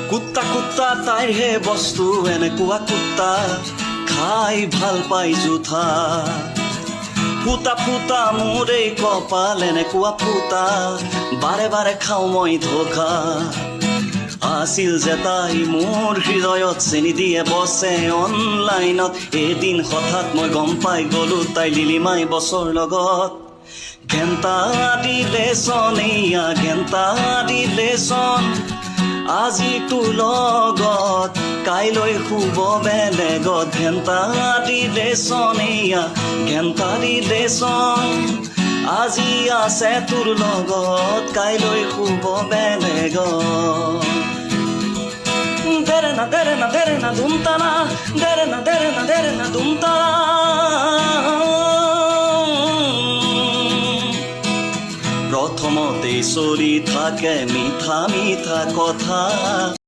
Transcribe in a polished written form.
কুত্তা কুত্তা তাইৰ হে বস্তু এনেকুৱা কুত্তা খাই ভাল পাই জুথা ফুটা ফুটা মোৰ এই কপাল এনেকুৱা ফুটা বাৰে বাৰে খাওঁ মই ধোকা আছিল যে তাই মোৰ হৃদয়ত চেনি দিয়ে বসে অনলাইনত এদিন হঠাৎ মই গম পাই গলো তাই লিলিমাই বছৰ লগত ঘেন্টা দিলে চনেয়া ঘেন্টা দিলে চন আজি তোৰ লগত কাইলৈ শুব বেলেগত ঘেন্টা দিলে চনেয়া ঘেন্টা দিলে চন আজি আছে তোৰ লগত কাইলৈ শুব বেলেগত দেৰে না ধুমতানা দেৰে না ধুমতানা প্ৰথমতেই চলি থাকে মিঠা মিঠা কথা